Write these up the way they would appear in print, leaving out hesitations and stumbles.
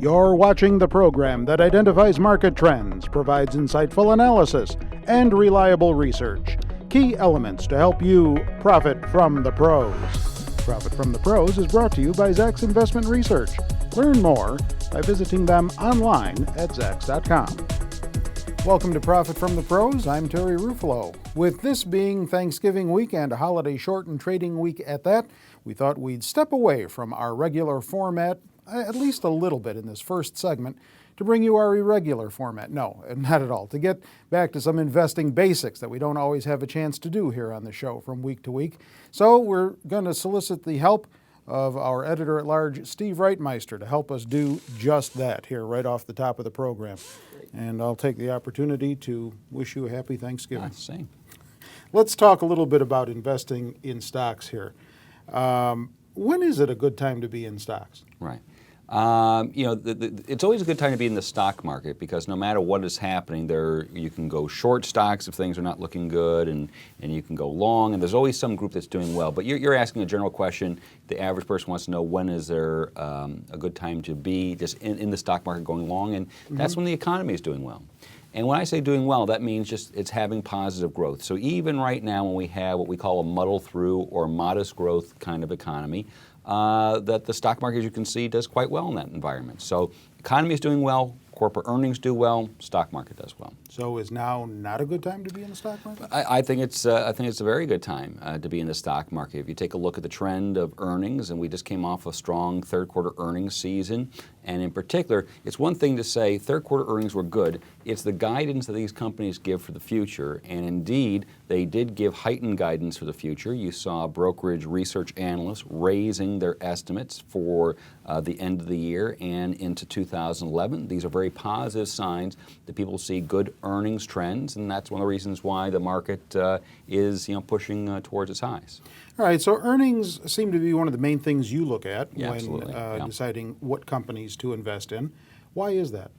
You're watching the program that identifies market trends, provides insightful analysis, and reliable research. Key elements to help you profit from the pros. Profit from the Pros is brought to you by Zacks Investment Research. Learn more by visiting them online at zacks.com. Welcome to Profit from the Pros. I'm Terry Ruffalo. With this being Thanksgiving week and a holiday shortened trading week at that, we thought we'd step away from our regular format at least a little bit in this first segment to bring you our irregular format. No, not at all. To get back to some investing basics that we don't always have a chance to do here on the show from week to week. So we're going to solicit the help of our editor-at-large, Steve Reitmeister, to help us do just that here right off the top of the program. And I'll take the opportunity to wish you a happy Thanksgiving. Same. Let's talk a little bit about investing in stocks here. When is it a good time to be in stocks? Right. It's always a good time to be in the stock market because no matter what is happening, you can go short stocks if things are not looking good, and you can go long, and there's always some group that's doing well. But you're asking a general question. The average person wants to know when is there a good time to be just in the stock market going long, and that's when the economy is doing well. And when I say doing well, that means just it's having positive growth. So even right now when we have what we call a muddle through or modest growth kind of economy, that the stock market, as you can see, does quite well in that environment. So economy is doing well, corporate earnings do well, stock market does well. So is now not a good time to be in the stock market? I think it's a very good time to be in the stock market. If you take a look at the trend of earnings, and we just came off a strong third quarter earnings season, and in particular, it's one thing to say third quarter earnings were good. It's the guidance that these companies give for the future, and indeed, they did give heightened guidance for the future. You saw brokerage research analysts raising their estimates for the end of the year and into 2011. These are very positive signs that people see good earnings trends, and that's one of the reasons why the market is pushing towards its highs. All right, so earnings seem to be one of the main things you look at when deciding what companies to invest in. Why is that?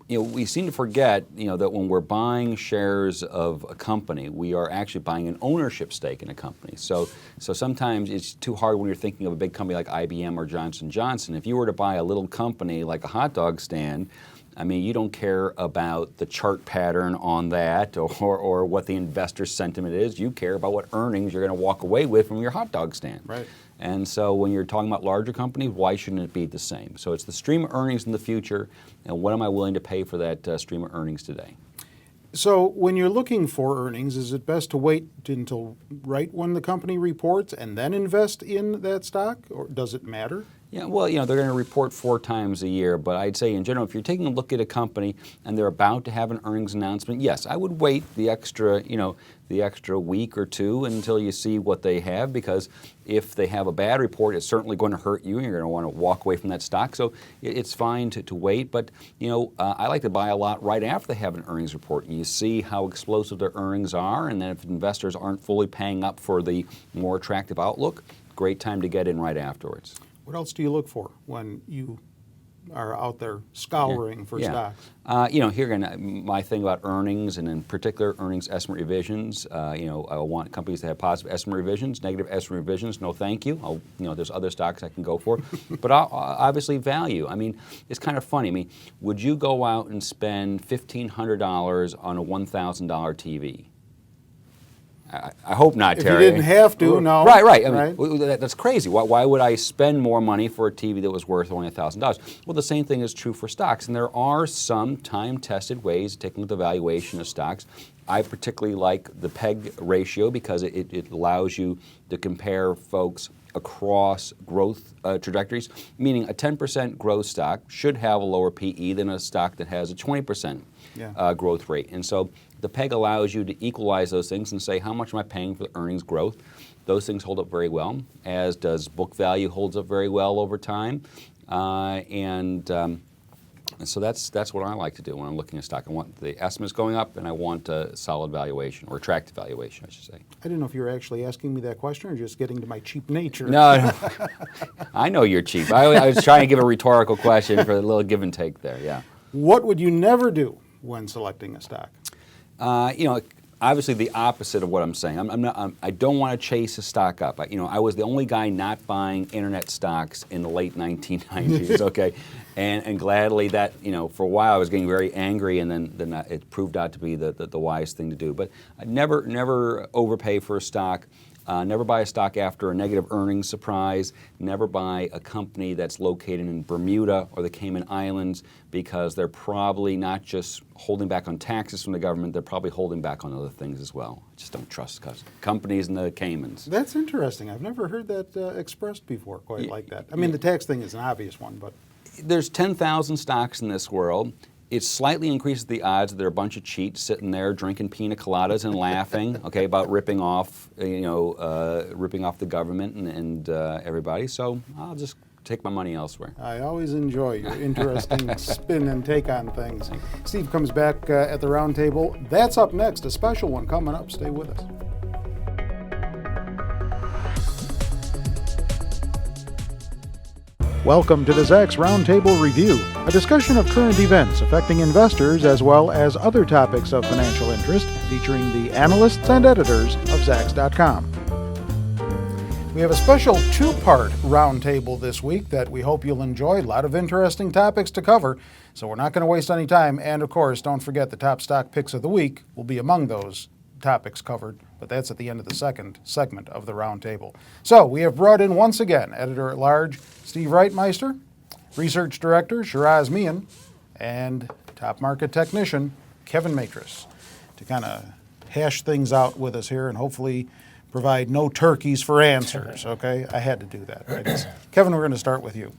We seem to forget, that when we're buying shares of a company, we are actually buying an ownership stake in a company. So sometimes it's too hard when you're thinking of a big company like IBM or Johnson & Johnson. If you were to buy a little company like a hot dog stand, you don't care about the chart pattern on that or what the investor sentiment is. You care about what earnings you're going to walk away with from your hot dog stand. Right. And so when you're talking about larger companies, why shouldn't it be the same? So it's the stream of earnings in the future, and what am I willing to pay for that stream of earnings today? So when you're looking for earnings, is it best to wait until right when the company reports and then invest in that stock, or does it matter? Yeah, well, they're going to report 4 times a year, but I'd say in general, if you're taking a look at a company and they're about to have an earnings announcement, yes, I would wait the extra week or two until you see what they have, because if they have a bad report, it's certainly going to hurt you, and you're going to want to walk away from that stock. So it's fine to wait, but I like to buy a lot right after they have an earnings report, and you see how explosive their earnings are, and then if investors aren't fully paying up for the more attractive outlook, great time to get in right afterwards. What else do you look for when you are out there scouring for stocks? Here again, my thing about earnings, and in particular earnings estimate revisions, I want companies that have positive estimate revisions. Negative estimate revisions, no thank you. There's other stocks I can go for. But obviously value. It's kind of funny. Would you go out and spend $1,500 on a $1,000 TV? I hope not, Terry. If you didn't have to, no. Right. That's crazy. Why would I spend more money for a TV that was worth only $1,000? Well, the same thing is true for stocks, and there are some time-tested ways of taking the valuation of stocks. I particularly like the PEG ratio because it allows you to compare folks across growth trajectories, meaning a 10% growth stock should have a lower PE than a stock that has a 20% growth rate. And so the PEG allows you to equalize those things and say, how much am I paying for the earnings growth? Those things hold up very well, as does book value holds up very well over time. And so that's what I like to do when I'm looking at stock. I want the estimates going up, and I want a solid valuation, or attractive valuation, I should say. I didn't know if you were actually asking me that question or just getting to my cheap nature. No. I know you're cheap. I was trying to give a rhetorical question for a little give and take there, yeah. What would you never do when selecting a stock? I obviously the opposite of what I'm saying. I don't want to chase a stock up. I was the only guy not buying internet stocks in the late 1990s. Okay, and gladly that for a while I was getting very angry, and then it proved out to be the wise thing to do. But I never overpay for a stock. Never buy a stock after a negative earnings surprise. Never buy a company that's located in Bermuda or the Cayman Islands, because they're probably not just holding back on taxes from the government, they're probably holding back on other things as well. I just don't trust companies in the Caymans. That's interesting. I've never heard that expressed before quite like that. I mean, the tax thing is an obvious one, but... There's 10,000 stocks in this world. It slightly increases the odds that there are a bunch of cheats sitting there drinking pina coladas and laughing, okay, about ripping off the government and everybody. So I'll just take my money elsewhere. I always enjoy your interesting spin and take on things. Steve comes back at the round table. That's up next, a special one coming up. Stay with us. Welcome to the Zacks Roundtable Review, a discussion of current events affecting investors as well as other topics of financial interest, featuring the analysts and editors of Zacks.com. We have a special two-part roundtable this week that we hope you'll enjoy. A lot of interesting topics to cover, so we're not going to waste any time. And of course, don't forget the top stock picks of the week will be among those topics covered, but that's at the end of the second segment of the roundtable. So we have brought in once again Editor-at-Large Steve Reitmeister, Research Director Shiraz Mian, and Top Market Technician Kevin Matris to kind of hash things out with us here and hopefully provide no turkeys for answers, okay? I had to do that, right? Kevin, we're going to start with you.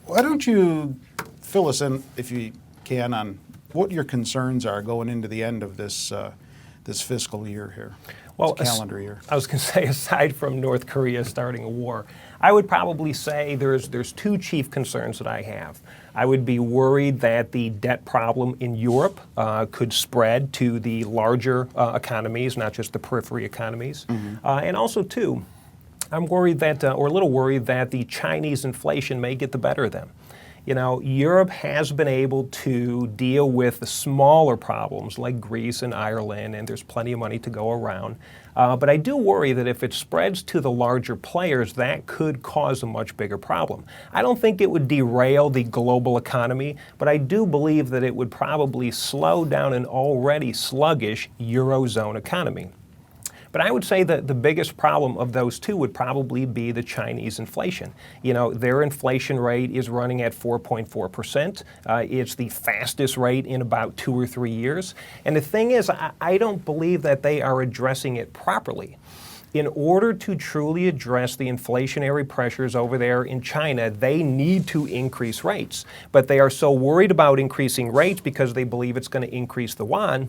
Why don't you fill us in, if you can, on what your concerns are going into the end of this this fiscal year here, this calendar year? I was going to say, aside from North Korea starting a war, I would probably say there's two chief concerns that I have. I would be worried that the debt problem in Europe could spread to the larger economies, not just the periphery economies. Mm-hmm. And also, too, I'm worried that, or a little worried that the Chinese inflation may get the better of them. Europe has been able to deal with the smaller problems like Greece and Ireland, and there's plenty of money to go around. But I do worry that if it spreads to the larger players, that could cause a much bigger problem. I don't think it would derail the global economy, but I do believe that it would probably slow down an already sluggish Eurozone economy. But I would say that the biggest problem of those two would probably be the Chinese inflation. Their inflation rate is running at 4.4%. It's the fastest rate in about 2 or 3 years. And the thing is, I don't believe that they are addressing it properly. In order to truly address the inflationary pressures over there in China, they need to increase rates. But they are so worried about increasing rates because they believe it's going to increase the yuan,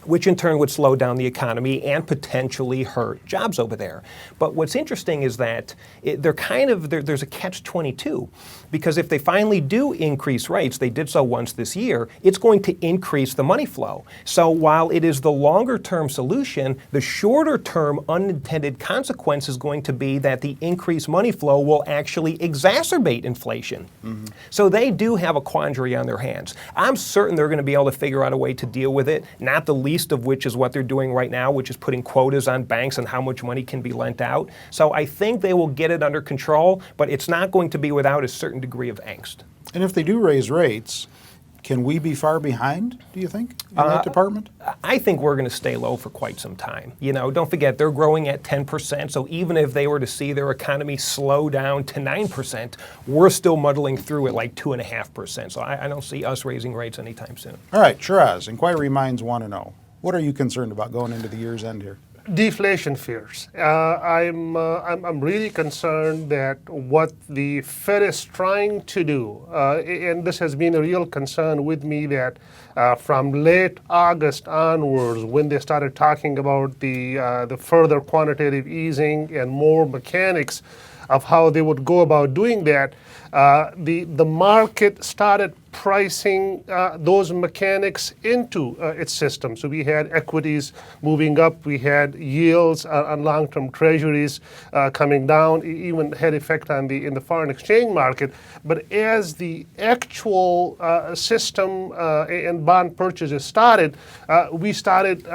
which in turn would slow down the economy and potentially hurt jobs over there. But what's interesting is that there's a catch-22, because if they finally do increase rates, they did so once this year, it's going to increase the money flow. So while it is the longer-term solution, the shorter-term unintended consequence is going to be that the increased money flow will actually exacerbate inflation. Mm-hmm. So they do have a quandary on their hands. I'm certain they're going to be able to figure out a way to deal with it, not the least of which is what they're doing right now, which is putting quotas on banks and how much money can be lent out. So I think they will get it under control, but it's not going to be without a certain degree of angst. And if they do raise rates, can we be far behind, do you think, in that department? I think we're going to stay low for quite some time. Don't forget, they're growing at 10%, so even if they were to see their economy slow down to 9%, we're still muddling through at like 2.5%. So I don't see us raising rates anytime soon. All right, Shiraz, inquiry minds want to know. What are you concerned about going into the year's end here? Deflation fears. I'm really concerned that what the Fed is trying to do, and this has been a real concern with me, that from late August onwards, when they started talking about the further quantitative easing and more mechanics of how they would go about doing that, the market started pricing those mechanics into its system. So we had equities moving up, we had yields on long-term treasuries coming down, even had effect on in the foreign exchange market. But as the actual system and bond purchases started, we started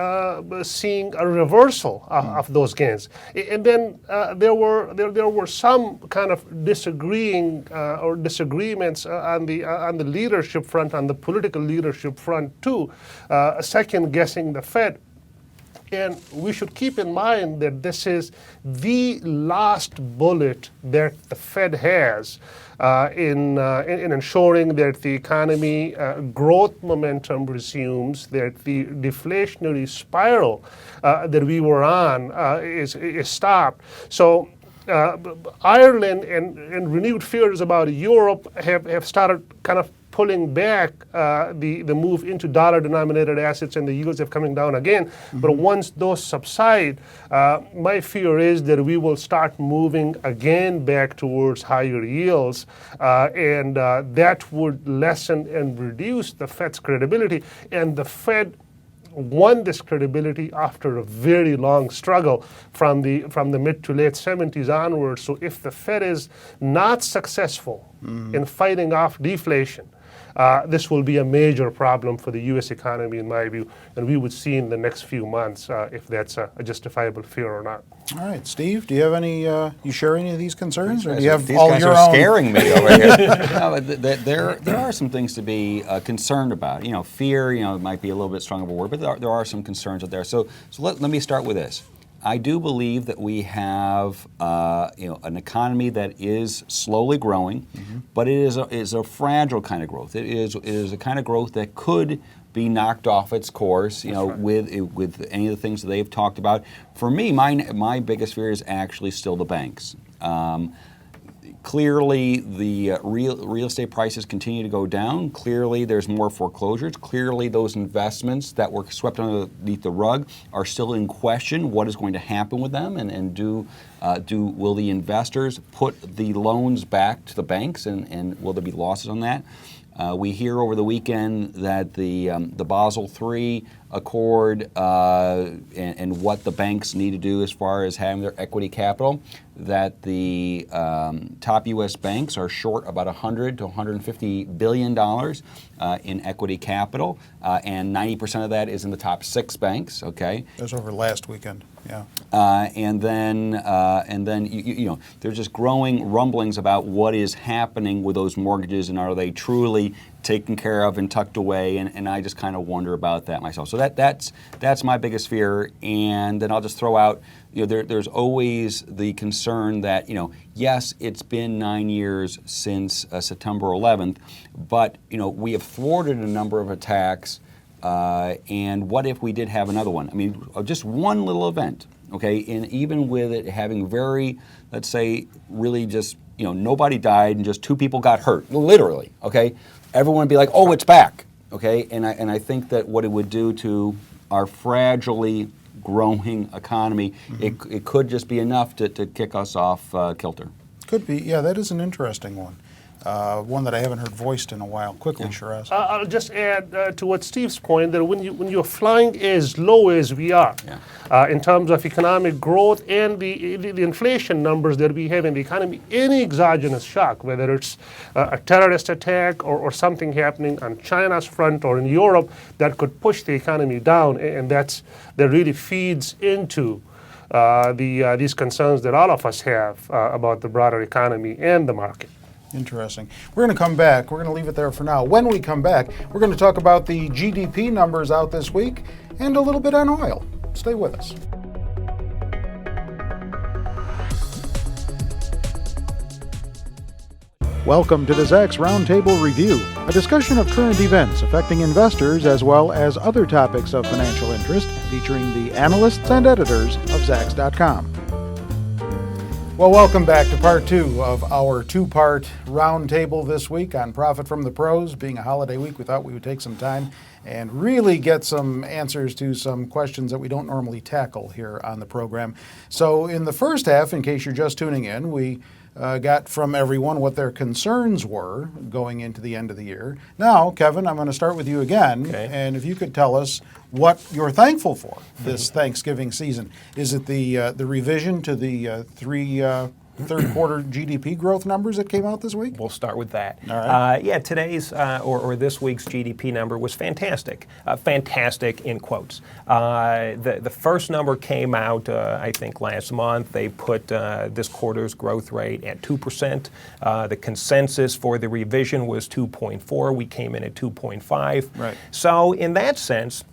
seeing a reversal of those gains. And then there were some kind of disagreements on the leadership front, on the political leadership front too, second guessing the Fed. And we should keep in mind that this is the last bullet that the Fed has in ensuring that the economy growth momentum resumes, that the deflationary spiral that we were on is stopped. So Ireland and renewed fears about Europe have started kind of pulling back the move into dollar-denominated assets, and the yields have coming down again. Mm-hmm. But once those subside, my fear is that we will start moving again back towards higher yields, and that would lessen and reduce the Fed's credibility. And the Fed won this credibility after a very long struggle from the mid to late 70s onwards. So if the Fed is not successful in fighting off deflation, this will be a major problem for the U.S. economy, in my view, and we would see in the next few months if that's a justifiable fear or not. All right, Steve, do you have any? You share any of these concerns, or do These you have guys all your are own? scaring me over here. No, but there are some things to be concerned about. You know, fear. You know, it might be a little bit strong of a word, but there are some concerns out there. So let me start with this. I do believe that we have an economy that is slowly growing, but it is a fragile kind of growth. It is a kind of growth that could be knocked off its course, with any of the things that they've talked about. For me, my biggest fear is actually still the banks. Clearly, the real estate prices continue to go down. Clearly, there's more foreclosures. Clearly, those investments that were swept underneath the rug are still in question. What is going to happen with them, and will the investors put the loans back to the banks, and will there be losses on that? We hear over the weekend that the Basel III Accord and what the banks need to do as far as having their equity capital, that the top U.S. banks are short about $100 to $150 billion in equity capital, and 90% of that is in the top 6 banks. Okay, That's over last weekend. Yeah. And then there's just growing rumblings about what is happening with those mortgages, and are they truly taken care of and tucked away? And I just kind of wonder about that myself. So that's my biggest fear. And then I'll just throw out, there's always the concern that, yes, it's been 9 years since September 11th, but we have thwarted a number of attacks. And what if we did have another one? I mean, just one little event, okay? And even with it having very, let's say, really just, nobody died and just 2 people got hurt, literally, okay? Everyone would be like, oh, it's back, okay? And I think that what it would do to our fragilely growing economy, it could just be enough to kick us off kilter. Could be. Yeah, that is an interesting one. One that I haven't heard voiced in a while. Quickly, Shiraz. I'll just add to what Steve's point, that when you're flying as low as we are, in terms of economic growth and the inflation numbers that we have in the economy, any exogenous shock, whether it's a terrorist attack or something happening on China's front or in Europe, that could push the economy down, and that really feeds into these concerns that all of us have about the broader economy and the market. Interesting. We're going to come back. We're going to leave it there for now. When we come back, we're going to talk about the GDP numbers out this week and a little bit on oil. Stay with us. Welcome to the Zacks Roundtable Review, a discussion of current events affecting investors as well as other topics of financial interest, featuring the analysts and editors of Zacks.com. Well, welcome back to part 2 of our 2-part roundtable this week on Profit from the Pros. Being a holiday week, we thought we would take some time and really get some answers to some questions that we don't normally tackle here on the program. So in the first half, in case you're just tuning in, we got from everyone what their concerns were going into the end of the year. Now, Kevin, I'm going to start with you again, Okay. and if you could tell us what you're thankful for this Thanksgiving season. Is it the revision to the third quarter GDP growth numbers that came out this week? We'll start with that. All right. Yeah, today's or this week's GDP number was fantastic. Fantastic in quotes. The first number came out, I think, last month. They put this quarter's growth rate at 2%. The consensus for the revision was 2.4. We came in at 2.5. Right. So in that sense,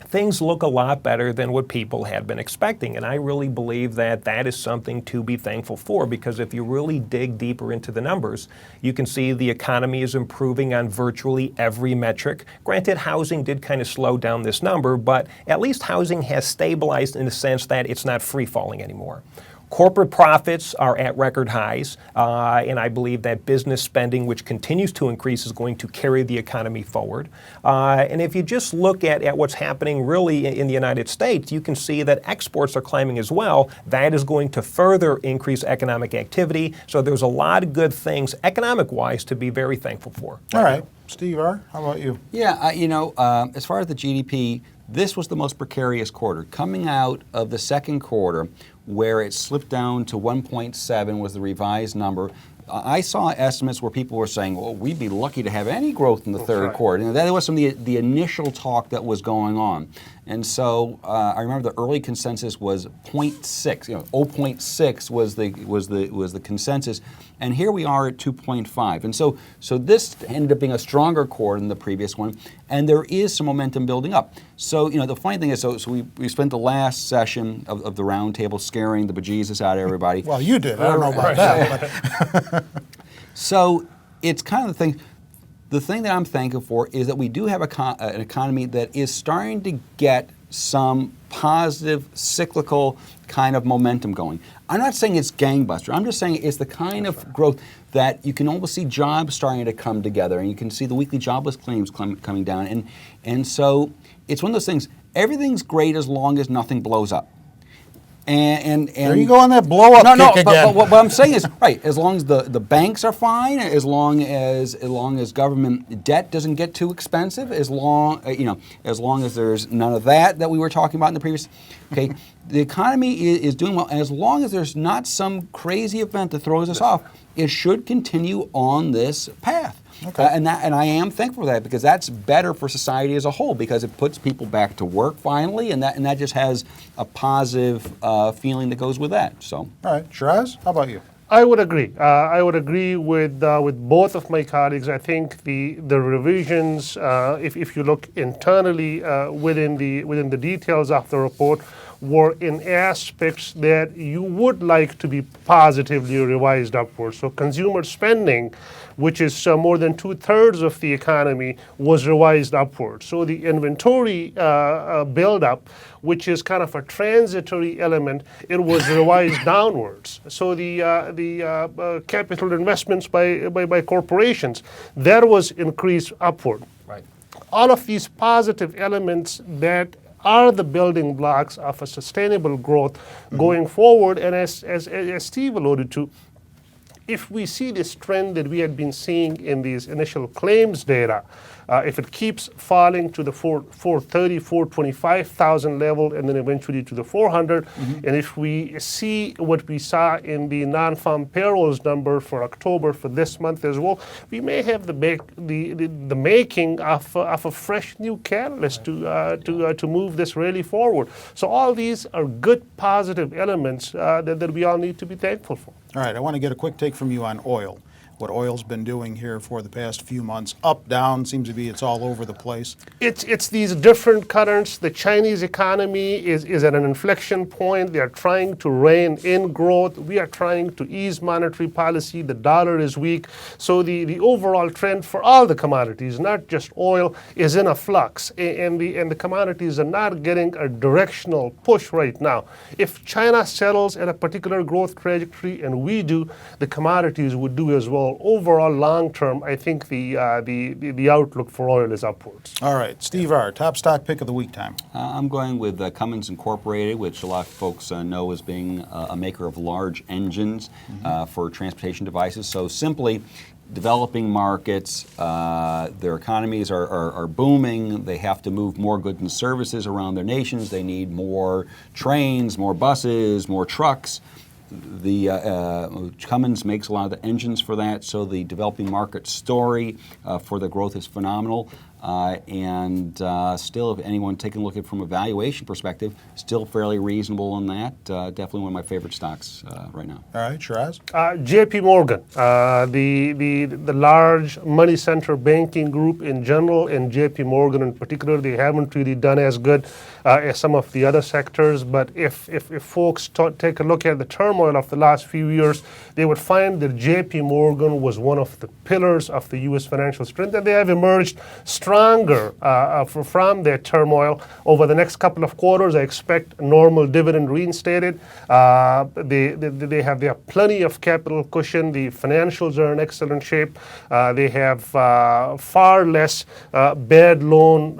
things look a lot better than what people had been expecting. And I really believe that that is something to be thankful for, because if you really dig deeper into the numbers, you can see the economy is improving on virtually every metric. Granted, housing did kind of slow down this number, but at least housing has stabilized in the sense that it's not free falling anymore. Corporate profits are at record highs, and I believe that business spending, which continues to increase, is going to carry the economy forward. And if you just look at what's happening really in the United States, you can see that exports are climbing as well. That is going to further increase economic activity. So there's a lot of good things, economic-wise, to be very thankful for. All right. Steve R., how about you? Yeah, as far as the GDP, this was the most precarious quarter. Coming out of the second quarter, where it slipped down to 1.7 was the revised number. I saw estimates where people were saying, well, we'd be lucky to have any growth in the third quarter. And that was some of the initial talk that was going on. And so I remember the early consensus was 0.6. 0.6 was the consensus, and here we are at 2.5. And so this ended up being a stronger quarter than the previous one, and there is some momentum building up. So the funny thing is, so we spent the last session of the roundtable scaring the bejesus out of everybody. Well, you did. I don't know about that. But So it's kind of the thing. The thing that I'm thankful for is that we do have an economy that is starting to get some positive cyclical kind of momentum going. I'm not saying it's gangbuster. I'm just saying it's the kind of growth that you can almost see jobs starting to come together, and you can see the weekly jobless claims coming down. And so it's one of those things, everything's great as long as nothing blows up. And there you go on that blow up kick again. But what I'm saying is, right, as long as the banks are fine, as long as government debt doesn't get too expensive, as long as there's none of that we were talking about in the previous, okay, the economy is doing well, and as long as there's not some crazy event that throws us off, it should continue on this path. Okay. And I am thankful for that, because that's better for society as a whole, because it puts people back to work finally, and that just has a positive feeling that goes with that. So. all right, Shiraz, how about you? I would agree. I would agree with both of my colleagues. I think the revisions, if you look internally within the details of the report, were in aspects that you would like to be positively revised upwards. So consumer spending, which is more than 2/3 of the economy, was revised upwards. So the inventory buildup, which is kind of a transitory element, it was revised downwards. So the capital investments by corporations, that was increased upward. Right. All of these positive elements that are the building blocks of a sustainable growth going forward. And as Steve alluded to, if we see this trend that we had been seeing in these initial claims data, if it keeps falling to the 430, 425,000 level, and then eventually to the 400, and if we see what we saw in the non-farm payrolls number for October for this month as well, we may have the making of a fresh new catalyst to move this really forward. So all these are good positive elements that we all need to be thankful for. All right, I want to get a quick take from you on oil. What oil's been doing here for the past few months, up, down, seems to be it's all over the place. It's these different currents. The Chinese economy is at an inflection point. They are trying to rein in growth. We are trying to ease monetary policy. The dollar is weak. So the overall trend for all the commodities, not just oil, is in a flux. And the commodities are not getting a directional push right now. If China settles at a particular growth trajectory, and we do, the commodities would do as well. overall long term, I think the outlook for oil is upwards. All right, Steve R., top stock pick of the week time. I'm going with Cummins Incorporated, which a lot of folks know as being a maker of large engines for transportation devices. So simply, developing markets, their economies are booming. They have to move more goods and services around their nations. They need more trains, more buses, more trucks. The Cummins makes a lot of the engines for that, so the developing market story for the growth is phenomenal. And still, if anyone taking a look at it from a valuation perspective, still fairly reasonable on that. Definitely one of my favorite stocks right now. All right, Shiraz? J.P. Morgan, the large money center banking group in general, and J.P. Morgan in particular, they haven't really done as good as some of the other sectors. But if folks take a look at the turmoil of the last few years, they would find that J.P. Morgan was one of the pillars of the U.S. financial strength, and they have emerged stronger from their turmoil. Over the next couple of quarters, I expect normal dividend reinstated. They have plenty of capital cushion. The financials are in excellent shape. They have far less bad loan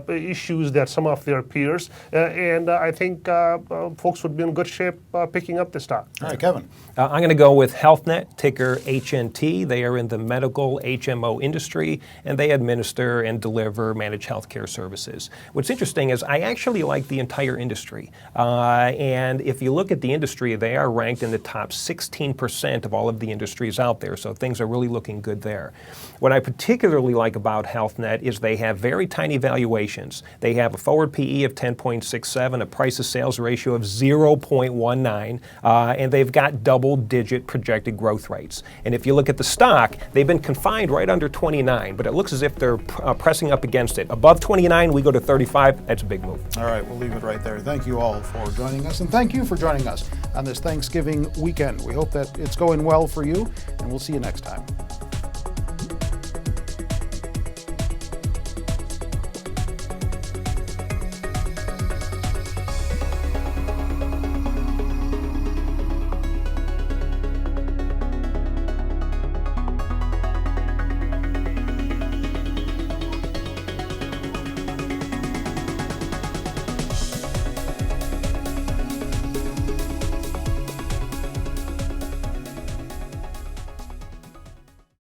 issues than some of their peers. And I think folks would be in good shape picking up the stock. All right, Kevin? I'm going to go with HealthNet, ticker HNT. They are in the medical HMO industry, and they administer and deliver managed healthcare services. What's interesting is I actually like the entire industry. And if you look at the industry, they are ranked in the top 16% of all of the industries out there. So things are really looking good there. What I particularly like about HealthNet is they have very tiny valuations. They have a forward PE of 10.67, a price to sales ratio of 0.19, and they've got double-digit projected growth rates. And if you look at the stock, they've been confined right under 29, but it looks as if they're pressing up against it. Above 29, we go to 35. That's a big move. All right, we'll leave it right there. Thank you all for joining us, and thank you for joining us on this Thanksgiving weekend. We hope that it's going well for you, and we'll see you next time.